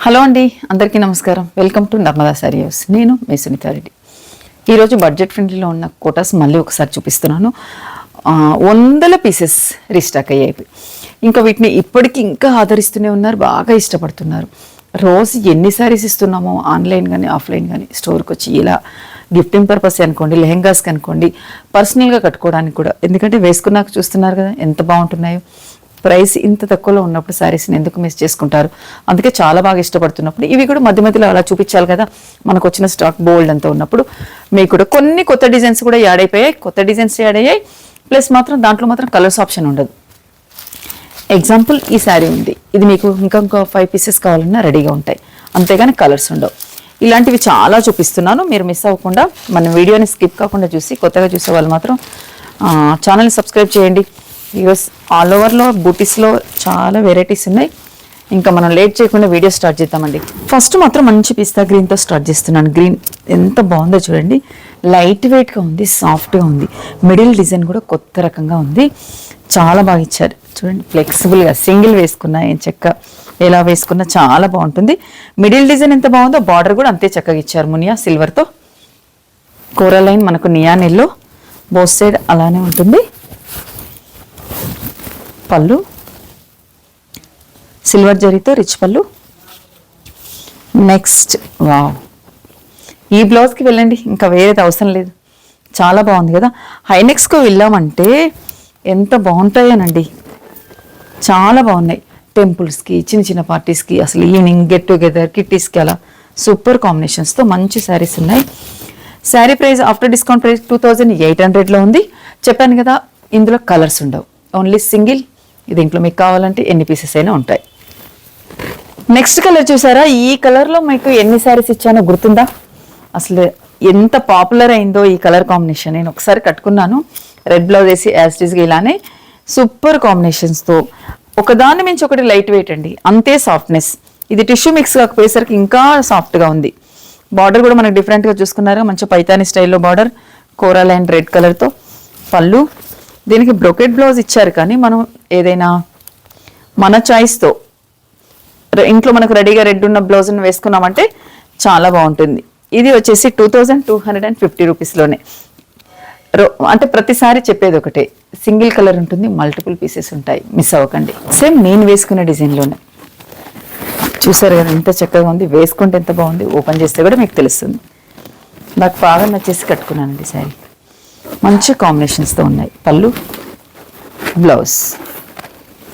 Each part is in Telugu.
హలో అండి, అందరికీ నమస్కారం. Welcome to Narmada sorry house. నేను మీ సునీతా రెడ్డి. ఈరోజు బడ్జెట్ ఫ్రెండ్లీలో ఉన్న కోటాస్ మళ్ళీ ఒకసారి చూపిస్తున్నాను. వందల పీసెస్ రీస్టాక్ అయ్యాయి. ఇంకా వీటిని ఇప్పటికీ ఇంకా ఆదరిస్తూనే ఉన్నారు, బాగా ఇష్టపడుతున్నారు. రోజు ఎన్ని శారీస్ ఇస్తున్నామో ఆన్లైన్ కానీ ఆఫ్లైన్ కానీ స్టోర్కి వచ్చి ఇలా గిఫ్టింగ్ పర్పస్ అనుకోండి, లెహెంగాస్కి అనుకోండి, పర్సనల్గా కట్టుకోవడానికి కూడా. ఎందుకంటే వేసుకున్నాక చూస్తున్నారు కదా ఎంత బాగుంటున్నాయో. ప్రైస్ ఇంత తక్కువలో ఉన్నప్పుడు శారీస్ని ఎందుకు మిస్ చేసుకుంటారు? అందుకే చాలా బాగా ఇష్టపడుతున్నప్పుడు ఇవి కూడా మధ్య మధ్యలో అలా చూపించాలి కదా. మనకు వచ్చిన స్టాక్ బోల్డ్ అంతా ఉన్నప్పుడు మీకు కూడా కొన్ని కొత్త డిజైన్స్ కూడా యాడ్ అయిపోయాయి. కొత్త డిజైన్స్ యాడ్ అయ్యాయి, ప్లస్ మాత్రం దాంట్లో మాత్రం కలర్స్ ఆప్షన్ ఉండదు. ఎగ్జాంపుల్ ఈ శారీ ఉంది, ఇది మీకు ఇంకా 5 పీసెస్ కావాలన్నా రెడీగా ఉంటాయి, అంతేగాని కలర్స్ ఉండవు. ఇలాంటివి చాలా చూపిస్తున్నాను, మీరు మిస్ అవ్వకుండా మన వీడియోని స్కిప్ కాకుండా చూసి కొత్తగా చూసే వాళ్ళు మాత్రం ఛానల్ని సబ్స్క్రైబ్ చేయండి. యూఎస్ ఆల్ ఓవర్లో బూటీస్లో చాలా వెరైటీస్ ఉన్నాయి. ఇంకా మనం లేట్ చేయకుండా వీడియో స్టార్ట్ చేద్దామండి. ఫస్ట్ మాత్రం మంచి పిస్తా గ్రీన్తో స్టార్ట్ చేస్తున్నాను. గ్రీన్ ఎంత బాగుందో చూడండి, లైట్ వెయిట్గా ఉంది, సాఫ్ట్గా ఉంది. మిడిల్ డిజైన్ కూడా కొత్త రకంగా ఉంది, చాలా బాగా ఇచ్చారు చూడండి. ఫ్లెక్సిబుల్గా సింగిల్ వేసుకున్నా ఏం చెక్క ఎలా వేసుకున్నా చాలా బాగుంటుంది. మిడిల్ డిజైన్ ఎంత బాగుందో బార్డర్ కూడా అంతే చక్కగా ఇచ్చారు. మునియా సిల్వర్తో కోరలైన్ మనకు నియాన్ ఎల్లో, బోత్ సైడ్ అలానే ఉంటుంది. పళ్ళు సిల్వర్ జరీతో రిచ్ పళ్ళు. నెక్స్ట్ వావ్, ఈ బ్లౌజ్కి వెళ్ళండి, ఇంకా వేరేది అవసరం లేదు. చాలా బాగుంది కదా. హైనెక్స్కి వెళ్ళామంటే ఎంత బాగుంటాయోనండి, చాలా బాగున్నాయి. టెంపుల్స్కి, చిన్న చిన్న పార్టీస్కి, అసలు ఈవినింగ్ గెట్ టుగెదర్, కిట్టీస్కి అలా సూపర్ కాంబినేషన్స్తో మంచి శారీస్ ఉన్నాయి. Sari price after discount price 2800లో ఉంది. చెప్పాను కదా, ఇందులో కలర్స్ ఉండవు, ఓన్లీ సింగిల్. దీంట్లో మీకు కావాలంటే ఎన్ని పీసెస్ అయినా ఉంటాయి. నెక్స్ట్ కలర్ చూసారా, ఈ కలర్లో మీకు ఎన్ని శారీస్ ఇచ్చానో గుర్తుందా? అసలు ఎంత పాపులర్ అయిందో ఈ కలర్ కాంబినేషన్. నేను ఒకసారి కట్టుకున్నాను, రెడ్ బ్లౌజ్ వేసి యాస్టీస్గా ఇలానే సూపర్ కాంబినేషన్స్తో. ఒకదాన్ని మించి ఒకటి లైట్ వెయిట్ అండి, అంతే సాఫ్ట్నెస్. ఇది టిష్యూ మిక్స్ కాకపోయేసరికి ఇంకా సాఫ్ట్గా ఉంది. బార్డర్ కూడా మనకు డిఫరెంట్గా చూసుకున్నారు, మంచి పైతాని స్టైల్లో బార్డర్, కోరల్ అండ్ రెడ్ కలర్తో. పళ్ళు దీనికి బ్రోకెట్ బ్లౌజ్ ఇచ్చారు, కానీ మనం ఏదైనా మన చాయిస్తో ఇంట్లో మనకు రెడీగా రెడ్ ఉన్న బ్లౌజ్ని వేసుకున్నామంటే చాలా బాగుంటుంది. ఇది వచ్చేసి 2250 రూపీస్లోనే. అంటే ప్రతిసారి చెప్పేది ఒకటే, సింగిల్ కలర్ ఉంటుంది, మల్టిపుల్ పీసెస్ ఉంటాయి, మిస్ అవ్వకండి. సేమ్ నేను వేసుకున్న డిజైన్లోనే చూసారు కదా, ఎంత చక్కగా ఉంది. వేసుకుంటే ఎంత బాగుంది, ఓపెన్ చేస్తే కూడా మీకు తెలుస్తుంది. నాకు బాగా నచ్చేసి కట్టుకున్నానండి శారీ. మంచి కాంబినేషన్స్తో ఉన్నాయి. పళ్ళు బ్లౌజ్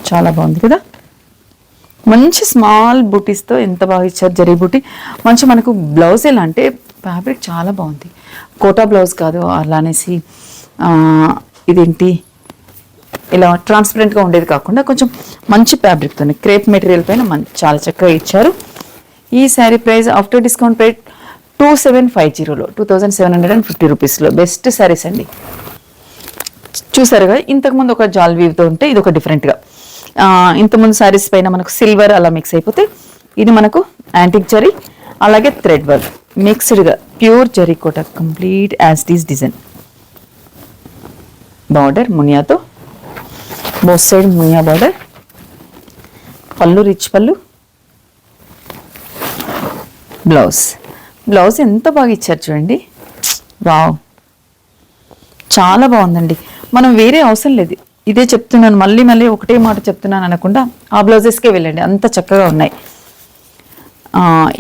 చాలా బాగుంది కదా. మంచి స్మాల్ బూటీస్తో ఎంత బాగా ఇచ్చారు, జరీ బూటీ. మంచి మనకు బ్లౌజ్ ఎలా అంటే ఫ్యాబ్రిక్ చాలా బాగుంది, కోటా బ్లౌజ్ కాదు అలానేసి ఇదేంటి ఇలా ట్రాన్స్పరెంట్గా ఉండేది కాకుండా కొంచెం మంచి ఫ్యాబ్రిక్తో క్రేప్ మెటీరియల్ పైన చాలా చక్కగా ఇచ్చారు. ఈ sari price after discount price 2750లో 2750 రూపీస్లో బెస్ట్ శారీస్ అండి. చూసారుగా, ఇంతకుముందు ఒక జాల్ వీవ్తో ఉంటే ఇది ఒక డిఫరెంట్గా. ఇంతకుముందు శారీస్ పైన మనకు సిల్వర్ అలా మిక్స్ అయిపోతే ఇది మనకు యాంటిక్ జరీ, అలాగే థ్రెడ్ వర్క్ మిక్స్డ్గా pure zari Kota, complete as it is design. Border మునియాతో, బోత్ సైడ్ మునియా బార్డర్. పళ్ళు రిచ్ పళ్ళు. బ్లౌజ్ ఎంత బాగా ఇచ్చారు చూడండి, వావ్ చాలా బాగుందండి. మనం వేరే అవసరం లేదు, ఇదే చెప్తున్నాను, మళ్ళీ మళ్ళీ ఒకటే మాట చెప్తున్నాను అనకుండా ఆ బ్లౌజెస్కే వెళ్ళండి, అంత చక్కగా ఉన్నాయి.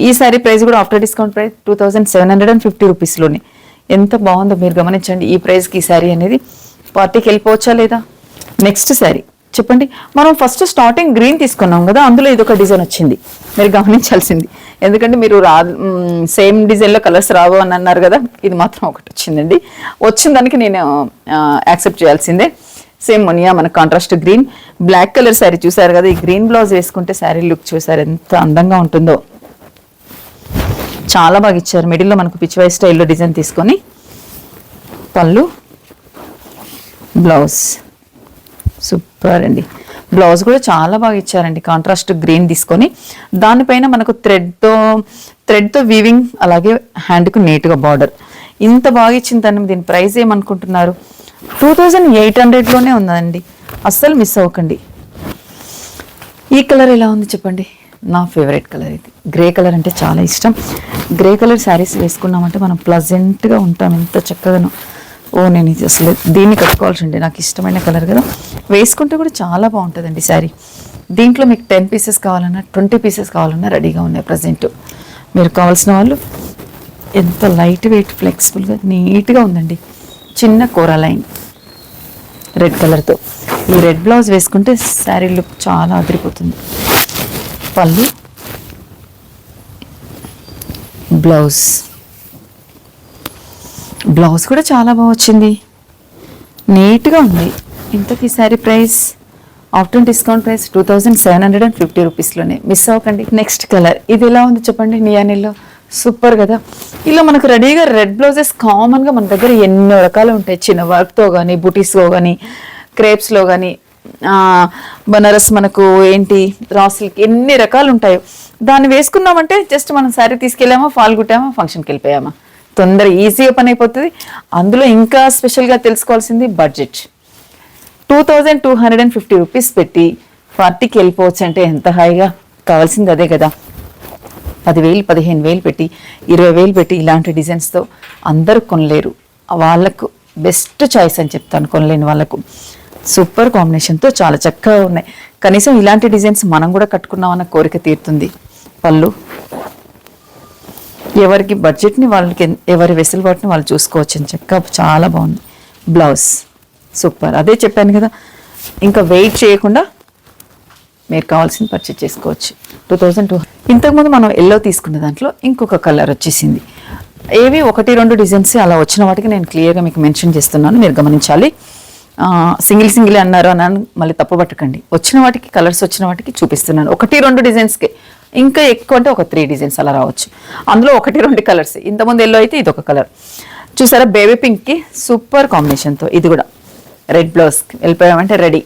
ఈ శారీ ప్రైస్ కూడా ఆఫ్టర్ డిస్కౌంట్ ప్రైస్ 2750 రూపీస్లోనే. ఎంత బాగుందో మీరు గమనించండి. ఈ ప్రైస్కి ఈ శారీ అనేది పార్టీకి వెళ్ళిపోవచ్చా లేదా? నెక్స్ట్ శారీ చెప్పండి. మనం ఫస్ట్ స్టార్టింగ్ గ్రీన్ తీసుకున్నాం కదా, అందులో ఇది ఒక డిజైన్ వచ్చింది, మీరు గమనించాల్సింది. ఎందుకంటే మీరు సేమ్ డిజైన్లో కలర్స్ రావు అని అన్నారు కదా, ఇది మాత్రం ఒకటి వచ్చిందండి. వచ్చిన దానికి నేను యాక్సెప్ట్ చేయాల్సిందే. సేమ్ మునియా మన contrast green, black colour sari చూసారు కదా. ఈ గ్రీన్ బ్లౌజ్ వేసుకుంటే శారీ లుక్ చూసారు ఎంత అందంగా ఉంటుందో, చాలా బాగా ఇచ్చారు. మిడిల్లో మనకు పిచ్చివై స్టైల్లో డిజైన్ తీసుకొని పళ్ళు బ్లౌజ్ సూపర్ అండి. బ్లౌజ్ కూడా చాలా బాగా ఇచ్చారండి, కాంట్రాస్ట్ గ్రీన్ తీసుకొని దానిపైన మనకు థ్రెడ్తో వీవింగ్, అలాగే హ్యాండ్కు నీట్గా బార్డర్. ఇంత బాగా ఇచ్చిన దాన్ని దీని ప్రైస్ ఏమనుకుంటున్నారు? 2800లోనే ఉందండి, అస్సలు మిస్ అవ్వకండి. ఈ కలర్ ఎలా ఉంది చెప్పండి. నా ఫేవరెట్ కలర్ ఇది. గ్రే కలర్ అంటే చాలా ఇష్టం. గ్రే కలర్ శారీస్ వేసుకున్నామంటే మనం ప్లజెంట్గా ఉంటాం, ఎంత చక్కగానో. నేను ఇది అసలు దీన్ని కట్టుకోవాల్సి ఉండే, నాకు ఇష్టమైన కలర్ కదా, వేసుకుంటే కూడా చాలా బాగుంటుందండి శారీ. దీంట్లో మీకు 10 పీసెస్ కావాలన్నా 20 పీసెస్ కావాలన్నా రెడీగా ఉన్నాయి ప్రజెంట్. మీరు కావాల్సిన వాళ్ళు. ఎంత లైట్ వెయిట్ ఫ్లెక్సిబుల్గా నీట్గా ఉందండి. చిన్న కోరా లైన్ రెడ్ కలర్తో. ఈ రెడ్ బ్లౌజ్ వేసుకుంటే శారీ లుక్ చాలా అదిరిపోతుంది. పళ్ళు, బ్లౌజ్ కూడా చాలా బాగా వచ్చింది, నీట్గా ఉంది. ఇంతకీ sari price after discount price 2750 రూపీస్లోనే. మిస్ అవ్వకండి. నెక్స్ట్ కలర్ ఇది ఎలా ఉంది చెప్పండి, నియానిల్లో. సూపర్ కదా. ఇలా మనకు రెడీగా రెడ్ బ్లౌజెస్ కామన్గా మన దగ్గర ఎన్నో రకాలు ఉంటాయి. చిన్న వర్క్తో కానీ, బుటీస్లో కానీ, క్రేప్స్లో కానీ, బనారస్ మనకు ఏంటి రాసులకి ఎన్ని రకాలు ఉంటాయో. దాన్ని వేసుకున్నామంటే జస్ట్ మనం శారీ తీసుకెళ్ళామా, ఫాల్ కుట్టామా, ఫంక్షన్కి వెళ్ళిపోయామా, తొందర ఈజీగా పని అయిపోతుంది. అందులో ఇంకా స్పెషల్గా తెలుసుకోవాల్సింది బడ్జెట్. 2250 రూపీస్ పెట్టి పార్టీకి వెళ్ళిపోవచ్చు అంటే ఎంత హాయిగా. కావాల్సింది అదే కదా. 10,000 15,000 పెట్టి 20,000 పెట్టి ఇలాంటి డిజైన్స్తో అందరూ కొనలేరు. వాళ్ళకు బెస్ట్ చాయిస్ అని చెప్తాను, కొనలేని వాళ్ళకు. సూపర్ కాంబినేషన్తో చాలా చక్కగా ఉన్నాయి. కనీసం ఇలాంటి డిజైన్స్ మనం కూడా కట్టుకున్నామన్న కోరిక తీరుతుంది. పళ్ళు, ఎవరికి బడ్జెట్ని వాళ్ళకి, ఎవరి వెసులుబాటుని వాళ్ళు చూసుకోవచ్చు అని చక్కగా చాలా బాగుంది. బ్లౌజ్ సూపర్, అదే చెప్పాను కదా. ఇంకా వెయిట్ చేయకుండా మీరు కావాల్సింది పర్చేజ్ చేసుకోవచ్చు. 2200. ఇంతకుముందు మనం ఎల్లో తీసుకున్న దాంట్లో ఇంకొక కలర్ వచ్చేసింది. ఏవి 1-2 డిజైన్స్ అలా వచ్చిన వాటికి నేను క్లియర్గా మీకు మెన్షన్ చేస్తున్నాను, మీరు గమనించాలి. సింగిల్ అన్నారు అని మళ్ళీ తప్పు పట్టకండి. వచ్చిన వాటికి కలర్స్ వచ్చిన వాటికి చూపిస్తున్నాను. 1-2 డిజైన్స్కి, ఇంకా ఎక్కువ అంటే ఒక 3 డిజైన్స్ అలా రావచ్చు. అందులో 1-2 కలర్స్. ఇంతకుముందు ఎల్లో అయితే ఇదొక కలర్ చూసారా, బేబీ పింక్కి సూపర్ కాంబినేషన్తో. ఇది కూడా రెడ్ బ్లౌజ్కి వెళ్ళిపోయామంటే రెడీ.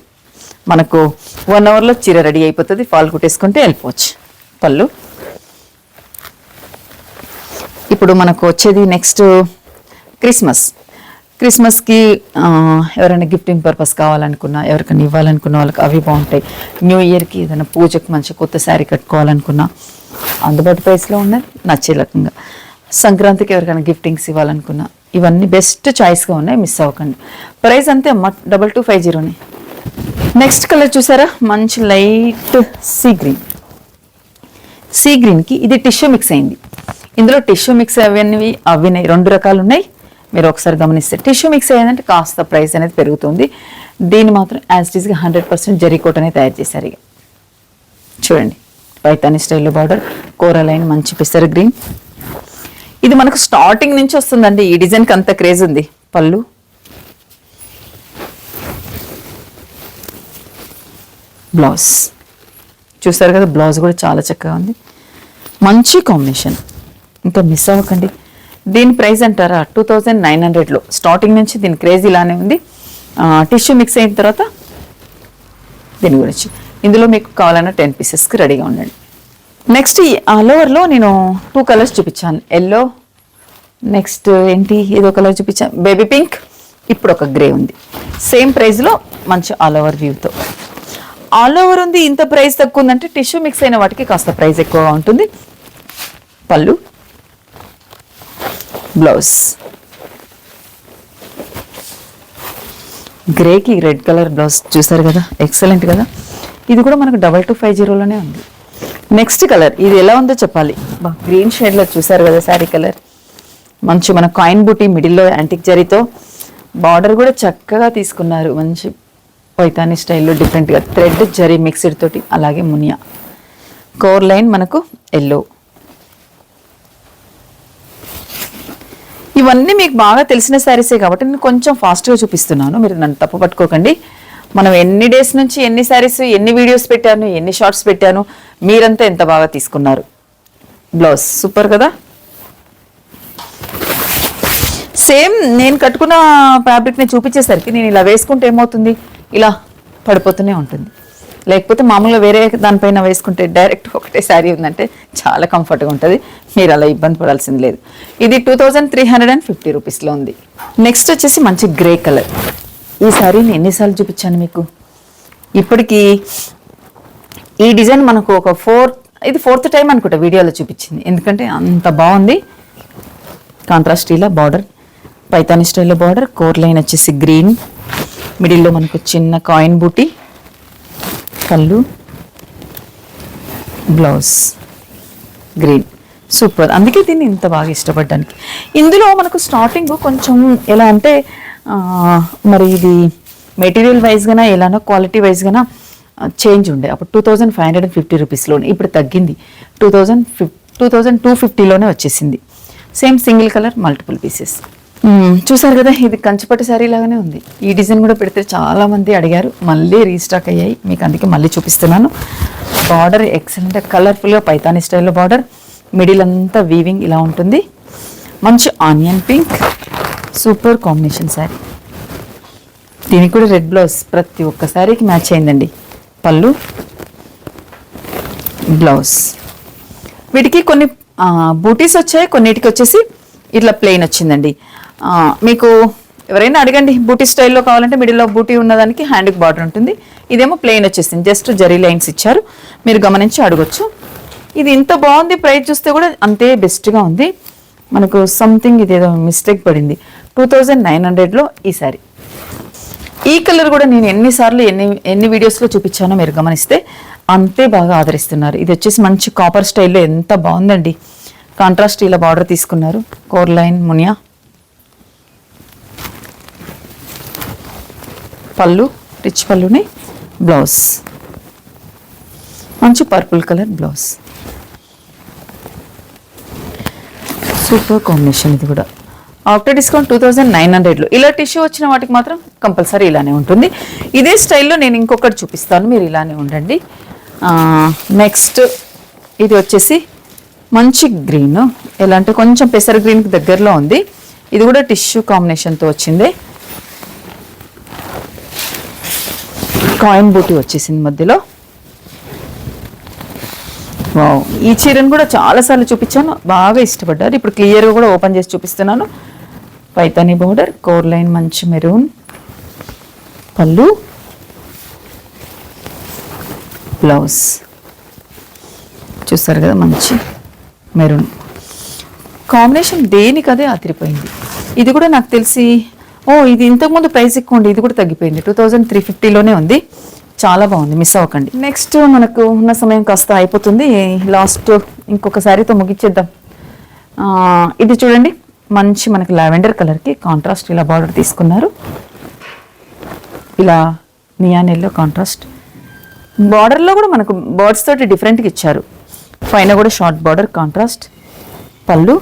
మనకు 1 అవర్లో చీర రెడీ అయిపోతుంది. ఫాల్ కుట్టేసుకుంటే వెళ్ళిపోవచ్చు. పళ్ళు. ఇప్పుడు మనకు వచ్చేది నెక్స్ట్ క్రిస్మస్కి ఎవరైనా గిఫ్టింగ్ పర్పస్ కావాలనుకున్నా, ఎవరికైనా ఇవ్వాలనుకున్న వాళ్ళకి అవి బాగుంటాయి. న్యూ ఇయర్కి ఏదైనా పూజకు మంచి కొత్త శారీ కట్టుకోవాలనుకున్నా అందుబాటు ప్రైస్లో ఉన్నది, నచ్చే రకంగా. సంక్రాంతికి ఎవరికైనా గిఫ్టింగ్స్ ఇవ్వాలనుకున్నా ఇవన్నీ బెస్ట్ చాయిస్గా ఉన్నాయి, మిస్ అవ్వకండి. ప్రైస్ అంతే అమ్మ, 2250. నెక్స్ట్ కలర్ చూసారా, మంచి లైట్ సీ గ్రీన్కి ఇది టిష్యూ మిక్స్ అయింది. ఇందులో టిష్యూ మిక్స్ అవినవి 2 రకాలు ఉన్నాయి. మీరు ఒకసారి గమనిస్తే టిష్యూ మిక్స్ అయ్యిందంటే కాస్త ప్రైస్ అనేది పెరుగుతుంది. దీన్ని మాత్రం యాజ్ ఇట్ ఈస్గా 100% జరీ కోట్ అనేది తయారు చేశారు. ఇక చూడండి, పైతాని స్టైల్లో బార్డర్, కోరా లైన్, మంచి పెసర్ గ్రీన్. ఇది మనకు స్టార్టింగ్ నుంచి వస్తుందండి, ఈ డిజైన్కి అంత క్రేజ్ ఉంది. పళ్ళు, బ్లౌజ్ చూసారు కదా, బ్లౌజ్ కూడా చాలా చక్కగా ఉంది, మంచి కాంబినేషన్. ఇంకా మిస్ అవ్వకండి. దీని ప్రైస్ అంటారా 2900లో స్టార్టింగ్ నుంచి దీని క్రేజ్ ఇలానే ఉంది. టిష్యూ మిక్స్ అయిన తర్వాత దీని గురించి ఇందులో మీకు కావాలన్నా 10 పీసెస్కి రెడీగా ఉండండి. నెక్స్ట్ ఆల్ ఓవర్లో నేను 2 కలర్స్ చూపించాను. ఎల్లో, నెక్స్ట్ ఏంటి ఏదో కలర్ చూపించాను, బేబీ పింక్. ఇప్పుడు ఒక గ్రే ఉంది. సేమ్ ప్రైస్లో మంచి ఆల్ ఓవర్ వ్యూతో. ఆల్ ఓవర్ ఉంది, ఇంత ప్రైస్ తక్కువ ఉందంటే టిష్యూ మిక్స్ అయిన వాటికి కాస్త ప్రైస్ ఎక్కువగా ఉంటుంది. పళ్ళు, బ్లౌజ్. గ్రేకి రెడ్ కలర్ బ్లౌజ్ చూసారు కదా, ఎక్సలెంట్ కదా. ఇది కూడా మనకు 2250లోనే ఉంది. నెక్స్ట్ కలర్ ఇది ఎలా ఉందో చెప్పాలి. గ్రీన్ షేడ్లో చూసారు కదా శారీ కలర్, మంచి మన కాయిన్ బూటీ మిడిల్లో యాంటిక్ జరీతో బార్డర్ కూడా చక్కగా తీసుకున్నారు. మంచి పైతాని స్టైల్లో డిఫరెంట్గా థ్రెడ్ జరీ మిక్స్డ్ తోటి, అలాగే మునియా కోర్ లైన్, మనకు ఎల్లో. ఇవన్నీ మీకు బాగా తెలిసిన శారీసే కాబట్టి నేను కొంచెం ఫాస్ట్గా చూపిస్తున్నాను, మీరు నన్ను తప్పు పట్టుకోకండి. మనం ఎన్ని డేస్ నుంచి ఎన్ని శారీస్, ఎన్ని వీడియోస్ పెట్టాను, ఎన్ని షార్ట్స్ పెట్టాను, మీరంతా ఎంత బాగా తీసుకున్నారు. బ్లౌజ్ సూపర్ కదా. సేమ్ నేను కట్టుకున్న ఫ్యాబ్రిక్ని చూపించేసరికి నేను ఇలా వేసుకుంటే ఏమవుతుంది, ఇలా పడిపోతూనే ఉంటుంది. లేకపోతే మామూలుగా వేరే దానిపైన వేసుకుంటే డైరెక్ట్ ఒకటే శారీ ఉందంటే చాలా కంఫర్ట్గా ఉంటుంది, మీరు అలా ఇబ్బంది పడాల్సింది లేదు. ఇది 2350 రూపీస్లో ఉంది. నెక్స్ట్ వచ్చేసి మంచి గ్రే కలర్. ఈ శారీని ఎన్నిసార్లు చూపించాను మీకు. ఇప్పటికీ ఈ డిజైన్ మనకు ఒక ఇది 4th టైం అనుకుంటా వీడియోలో చూపించింది, ఎందుకంటే అంత బాగుంది. కాంట్రాస్ట్ ఇలా బార్డర్, పైతాని స్టైల్లో బార్డర్, కోర్ లైన్ వచ్చేసి గ్రీన్, మిడిల్లో మనకు చిన్న కాయిన్ బూటీ, పళ్ళు, బ్లౌజ్ గ్రీన్. సూపర్, అందుకే దీన్ని ఇంత బాగా ఇష్టపడ్డానికి. ఇందులో మనకు స్టార్టింగ్ కొంచెం ఎలా అంటే మరి ఇది మెటీరియల్ వైజ్గానా ఎలానో క్వాలిటీ వైజ్గానా చేంజ్ ఉండే. అప్పుడు 2550 రూపీస్లోనే, ఇప్పుడు తగ్గింది 2250లోనే వచ్చేసింది. Same single colour multiple pieces. చూసారు కదా, ఇది కంచిపట్టు శారీ లాగానే ఉంది. ఈ డిజైన్ కూడా పెడితే చాలా మంది అడిగారు, మళ్ళీ రీస్టాక్ అయ్యాయి, మీకు అందుకే మళ్ళీ చూపిస్తున్నాను. బార్డర్ ఎక్సలెంట్ కలర్ఫుల్గా పైతాని స్టైల్లో బార్డర్, మిడిల్ అంతా వీవింగ్ ఇలా ఉంటుంది. మంచి onion pink, super combination sari. దీనికి కూడా రెడ్ బ్లౌజ్ ప్రతి ఒక్క శారీకి మ్యాచ్ అయిందండి. పళ్ళు, బ్లౌజ్. వీటికి కొన్ని బూటీస్ వచ్చాయి, కొన్నిటికి వచ్చేసి ఇట్లా ప్లెయిన్ వచ్చిందండి. మీకు ఎవరైనా అడగండి, బూటీ స్టైల్లో కావాలంటే మిడిల్లో బూటీ ఉన్నదానికి హ్యాండ్కి బార్డర్ ఉంటుంది. ఇదేమో ప్లెయిన్ వచ్చేసింది, జస్ట్ జరీ లైన్స్ ఇచ్చారు, మీరు గమనించి అడగొచ్చు. ఇది ఇంత బాగుంది, ప్రైస్ చూస్తే కూడా అంతే బెస్ట్గా ఉంది. మనకు సంథింగ్ ఇదేదో మిస్టేక్ పడింది. 2900లో ఈ సారీ. ఈ కలర్ కూడా నేను ఎన్నిసార్లు ఎన్ని వీడియోస్లో చూపించానో మీరు గమనిస్తే అంతే బాగా ఆదరిస్తున్నారు. ఇది వచ్చేసి మంచి కాపర్ స్టైల్లో ఎంత బాగుందండి. కాంట్రాస్ట్ ఇలా బార్డర్ తీసుకున్నారు, కోర్ లైన్ మునియా, పళ్ళు రిచ్ పళ్ళుని, బ్లౌజ్ మంచి purple colour blouse. Super combination. ఇది కూడా ఆఫ్టర్ డిస్కౌంట్ 2900లో. ఇలా టిష్యూ వచ్చిన వాటికి మాత్రం కంపల్సరీ ఇలానే ఉంటుంది. ఇదే స్టైల్లో నేను ఇంకొకటి చూపిస్తాను, మీరు ఇలానే ఉండండి. నెక్స్ట్ ఇది వచ్చేసి మంచి గ్రీన్, ఎలా అంటే కొంచెం పెసర్ గ్రీన్కి దగ్గరలో ఉంది. ఇది కూడా టిష్యూ కాంబినేషన్తో వచ్చింది. కాయిన్ బూటీ వచ్చేసింది మధ్యలో. వావ్, ఈ చీరను కూడా చాలాసార్లు చూపించాను, బాగా ఇష్టపడ్డారు. ఇప్పుడు క్లియర్గా కూడా ఓపెన్ చేసి చూపిస్తున్నాను. పైతాని బోర్డర్, కోర్ లైన్ మంచి మెరూన్, పళ్ళు, బ్లౌజ్. చూస్తారు కదా, మంచి మెరూన్ కాంబినేషన్, దేనికదే అదిరిపోయింది. ఇది కూడా నాకు తెలిసి ఇది ఇంతకుముందు ప్రైస్ ఎక్కువ ఉండి, ఇది కూడా తగ్గిపోయింది. 2350లోనే ఉంది. చాలా బాగుంది, మిస్ అవ్వకండి. నెక్స్ట్ మనకు ఉన్న సమయం కాస్త అయిపోతుంది, లాస్ట్ ఇంకొక శారీతో ముగించేద్దాం. ఇది చూడండి, మంచి మనకి లావెండర్ కలర్కి కాంట్రాస్ట్ ఇలా బార్డర్ తీసుకున్నారు. ఇలా నియాన్ ఎల్లో కాంట్రాస్ట్ బార్డర్లో కూడా మనకు బర్డ్స్ తోటి డిఫరెంట్గా ఇచ్చారు. పైన కూడా షార్ట్ బార్డర్ కాంట్రాస్ట్, పళ్ళు,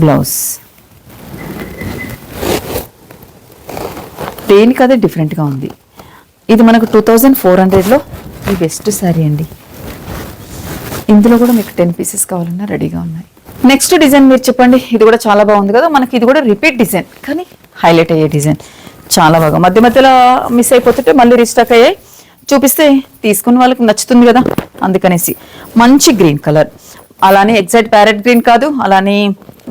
బ్లౌజ్. దేనికి అదే డిఫరెంట్గా ఉంది. ఇది మనకు 2400లో ఈ బెస్ట్ శారీ అండి. ఇందులో కూడా మీకు 10 పీసెస్ కావాలన్నా రెడీగా ఉన్నాయి. నెక్స్ట్ డిజైన్ మీరు చెప్పండి. ఇది కూడా చాలా బాగుంది కదా, మనకి ఇది కూడా రిపీట్ డిజైన్ కానీ హైలైట్ అయ్యే డిజైన్. చాలా బాగా మధ్య మధ్యలో మిస్ అయిపోతుంటే మళ్ళీ రీస్టాక్ అయ్యాయి, చూపిస్తే తీసుకున్న వాళ్ళకి నచ్చుతుంది కదా, అందుకనేసి. మంచి గ్రీన్ కలర్, అలానే ఎగ్జాక్ట్ ప్యారెట్ గ్రీన్ కాదు, అలానే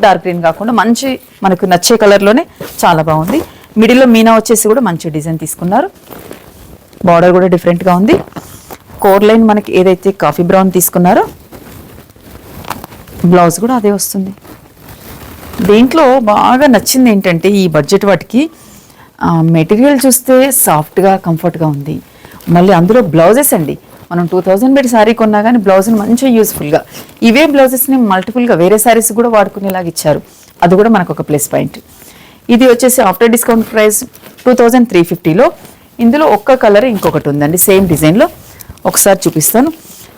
డార్క్ గ్రీన్ కాకుండా మంచి మనకు నచ్చే కలర్లోనే చాలా బాగుంది. మిడిల్లో మీనా వచ్చేసి కూడా మంచి డిజైన్ తీసుకున్నారు. బార్డర్ కూడా డిఫరెంట్గా ఉంది. కోర్ లైన్ మనకి ఏదైతే కాఫీ బ్రౌన్ తీసుకున్నారో బ్లౌజ్ కూడా అదే వస్తుంది. దీంట్లో బాగా నచ్చింది ఏంటంటే ఈ బడ్జెట్ వాటికి మెటీరియల్ చూస్తే సాఫ్ట్గా కంఫర్ట్గా ఉంది. మళ్ళీ అందులో బ్లౌజెస్ అండి, మనం 2000 పెట్టి శారీ కొన్నా కానీ బ్లౌజ్ని మంచిగా యూస్ఫుల్గా, ఇవే బ్లౌజెస్ని మల్టిపుల్గా వేరే శారీస్ కూడా వాడుకునేలాగా ఇచ్చారు. అది కూడా మనకు ఒక ప్లస్ పాయింట్. ఇది వచ్చేసి ఆఫ్టర్ డిస్కౌంట్ ప్రైస్ 2350లో. ఇందులో ఒక్క కలర్ ఇంకొకటి ఉందండి సేమ్ డిజైన్లో, ఒకసారి చూపిస్తాను.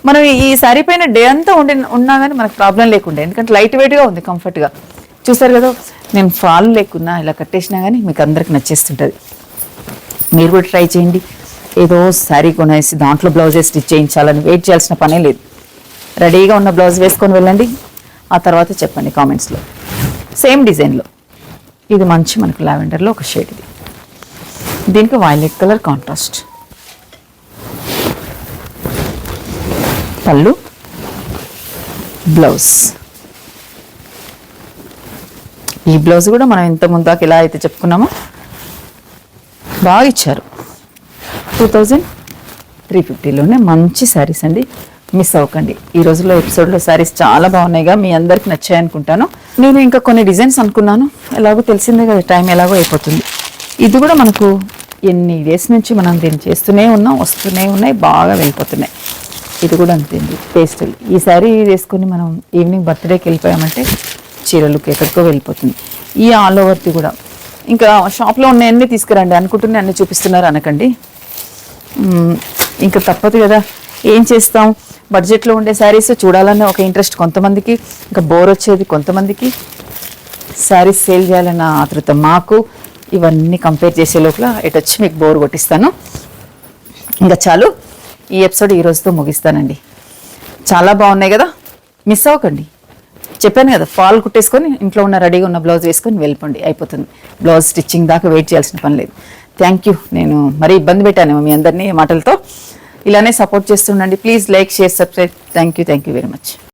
మనం ఈ శారీ పైన డే అంతా ఉన్నా కానీ మనకు ప్రాబ్లం లేకుండే, ఎందుకంటే లైట్ వెయిట్గా ఉంది, కంఫర్ట్గా. చూసారు కదా, నేను ఫాల్ లేకున్నా ఇలా కట్టేసినా కానీ మీకు అందరికి నచ్చేస్తుంటుంది. మీరు కూడా ట్రై చేయండి. ఏదో శారీ కొనేసి దాంట్లో బ్లౌజే స్టిచ్ చేయించాలని వెయిట్ చేయాల్సిన పనే లేదు. రెడీగా ఉన్న బ్లౌజ్ వేసుకొని వెళ్ళండి, ఆ తర్వాత చెప్పండి కామెంట్స్లో. సేమ్ డిజైన్లో ఇది మంచి మనకు లావెండర్లో ఒక షేడ్. ఇది దీనికి వైలెట్ కలర్ కాంట్రాస్ట్, పళ్ళు, బ్లౌజ్. ఈ బ్లౌజ్ కూడా మనం ఇంత ముందాక ఎలా అయితే చెప్పుకున్నామో బాగా ఇచ్చారు. 2000 350లోనే మంచి శారీస్ అండి, మిస్ అవ్వకండి. ఈ రోజుల్లో ఎపిసోడ్లో శారీస్ చాలా బాగున్నాయిగా, మీ అందరికి నచ్చాయి అనుకుంటాను. నేను ఇంకా కొన్ని డిజైన్స్ అనుకున్నాను, ఎలాగో తెలిసిందే కదా, టైం ఎలాగో అయిపోతుంది. ఇది కూడా మనకు ఎన్ని డేస్ నుంచి మనం దీన్ని చేస్తూనే ఉన్నాం, వస్తూనే ఉన్నాయి, బాగా వెళ్ళిపోతున్నాయి. ఇది కూడా అంతేండి, పేస్టల్. ఈ శారీ వేసుకొని మనం ఈవినింగ్ బర్త్డేకి వెళ్ళిపోయామంటే చీరలకు ఎక్కడికో వెళ్ళిపోతుంది. ఈ ఆల్ ఓవర్ది కూడా ఇంకా షాప్లో ఉన్నాయన్నీ తీసుకురండి అనుకుంటున్నా, అన్నీ చూపిస్తున్నారు అనకండి. ఇంకా తప్పదు కదా, ఏం చేస్తాం. బడ్జెట్లో ఉండే శారీస్ చూడాలన్న ఒక ఇంట్రెస్ట్ కొంతమందికి, ఇంకా బోర్ వచ్చేది కొంతమందికి. శారీస్ సేల్ చేయాలన్న ఆతృత మాకు. ఇవన్నీ కంపేర్ చేసే లోపల ఇటు వచ్చి మీకు బోర్ కొట్టిస్తాను. ఇంకా చాలు, ఈ ఎపిసోడ్ ఈ రోజుతో ముగిస్తానండి. చాలా బాగున్నాయి కదా, మిస్ అవ్వకండి. చెప్పాను కదా, ఫాల్ కుట్టేసుకొని ఇంట్లో ఉన్న రెడీగా ఉన్న బ్లౌజ్ వేసుకొని వెళ్ళిపోండి, అయిపోతుంది. బ్లౌజ్ స్టిచ్చింగ్ దాకా వెయిట్ చేయాల్సిన పని లేదు. Thank you. నేను మరీ ఇబ్బంది పెట్టాను మీ అందరినీ మాటలతో. ఇలానే సపోర్ట్ చేస్తుండండి. Please like, share, subscribe. Thank you very much.